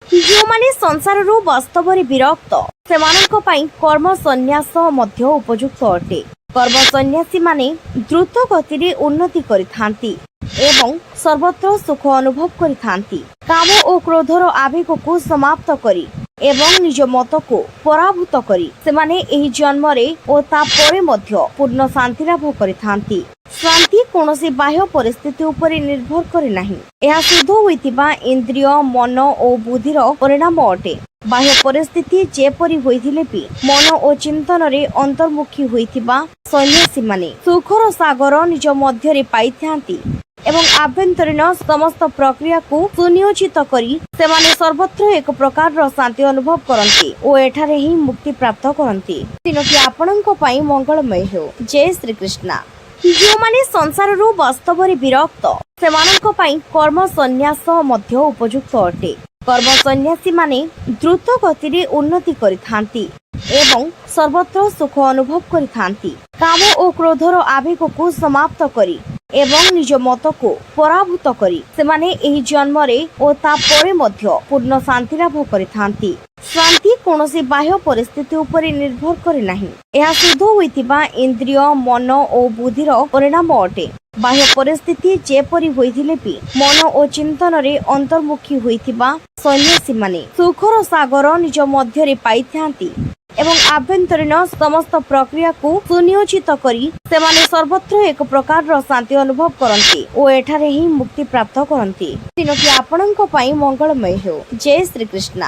ଯେଉଁମାନେ ସଂସାରରୁ ବାସ୍ତବରେ ବିରକ୍ତ ସେମାନଙ୍କ ପାଇଁ କର୍ମ ସନ୍ନ୍ୟାସ ମଧ୍ୟ ଉପଯୁକ୍ତ ଅଟେ। କର୍ମ ସନ୍ନ୍ୟାସୀମାନେ ଦ୍ରୁତ ଗତିରେ ଉନ୍ନତି କରିଥାନ୍ତି ଏବଂ ସର୍ବତ୍ର ସୁଖ ଅନୁଭବ କରିଥାନ୍ତି। କାମ ଓ କ୍ରୋଧର ଆବେଗକୁ ସମାପ୍ତ କରି ଏବଂ ନିଜ ମତକୁ ପରାଭୂତ କରି ସେମାନେ ଏହି ଜନ୍ମରେ ଓ ତାପରେ ମଧ୍ୟ ପୂର୍ଣ୍ଣ ଶାନ୍ତି ଲାଭ କରିଥାନ୍ତି। ଶାନ୍ତି କୌଣସି ବାହ୍ୟ ପରିସ୍ଥିତି ଉପରେ ନିର୍ଭର କରେ ନାହିଁ। ଏହା ସିଦ୍ଧ ହୋଇଥିବା ଇନ୍ଦ୍ରିୟ ମନ ଓ ବୁଦ୍ଧିର ପରିଣାମ ଅଟେ। ବାହ୍ୟ ପରିସ୍ଥିତି ଯେପରି ହୋଇଥିଲେ ବି ମନ ଓ ଚିନ୍ତନରେ ଅନ୍ତର୍ମୁଖୀ ହୋଇଥିବା ସନ୍ନ୍ୟାସୀମାନେ ସୁଖର ସାଗର ନିଜ ମଧ୍ୟରେ ପାଇଥାନ୍ତି ଏବଂ ଆଭ୍ୟନ୍ତରୀଣ ସମସ୍ତ ପ୍ରକ୍ରିୟାକୁ ସୁନିୟୋଜିତ କରି ସେମାନେ ସର୍ବତ୍ର ଏକ ପ୍ରକାରର ଶାନ୍ତି ଅନୁଭବ କରନ୍ତି ଓ ଏଠାରେ ହିଁ ମୁକ୍ତି ପ୍ରାପ୍ତ କରନ୍ତି। ଦିନଟି ଆପଣଙ୍କ ପାଇଁ ମଙ୍ଗଳମୟ ହେଉ। ଜୟ ଶ୍ରୀକୃଷ୍ଣ। ଯେଉଁମାନେ ସଂସାରରୁ ବାସ୍ତବରେ ବିରକ୍ତ ସେମାନଙ୍କ ପାଇଁ କର୍ମ ସନ୍ନ୍ୟାସ ମଧ୍ୟ ଉପଯୁକ୍ତ ଅଟେ। କର୍ମ ସନ୍ନ୍ୟାସୀମାନେ ଦ୍ରୁତ ଗତିରେ ଉନ୍ନତି କରିଥାନ୍ତି ଏବଂ ସର୍ବତ୍ର ସୁଖ ଅନୁଭବ କରିଥାନ୍ତି। କାମ ଓ କ୍ରୋଧର ଆବେଗକୁ ସମାପ୍ତ କରି ଏବଂ ନିଜ ମତକୁ ପରାଭୂତ କରି ସେମାନେ ଏହି ଜନ୍ମରେ ଓ ତାପରେ ମଧ୍ୟ ପୂର୍ଣ୍ଣ ଶାନ୍ତି ଲାଭ କରିଥାନ୍ତି। ଶାନ୍ତି କୌଣସି ବାହ୍ୟ ପରିସ୍ଥିତି ଉପରେ ନିର୍ଭର କରେ ନାହିଁ। ଏହା ସିଦ୍ଧ ହୋଇଥିବା ଇନ୍ଦ୍ରିୟ ମନ ଓ ବୁଦ୍ଧିର ପରିଣାମ ଅଟେ। ବାହ୍ୟ ପରିସ୍ଥିତି ଯେପରି ହୋଇଥିଲେ ବି ମନ ଓ ଚିନ୍ତନରେ ଅନ୍ତର୍ମୁଖୀ ହୋଇଥିବା ସନ୍ନ୍ୟାସୀମାନେ ସୁଖର ସାଗର ନିଜ ମଧ୍ୟରେ ପାଇଥାନ୍ତି ଏବଂ ଆଭ୍ୟନ୍ତରୀଣ ସମସ୍ତ ପ୍ରକ୍ରିୟାକୁ ସୁନିୟୋଜିତ କରି ସେମାନେ ସର୍ବତ୍ର ଏକ ପ୍ରକାରର ଶାନ୍ତି ଅନୁଭବ କରନ୍ତି ଓ ଏଠାରେ ହିଁ ମୁକ୍ତି ପ୍ରାପ୍ତ କରନ୍ତି। ଦିନଟି ଆପଣଙ୍କ ପାଇଁ ମଙ୍ଗଳମୟ ହେଉ। ଜୟ ଶ୍ରୀକୃଷ୍ଣ।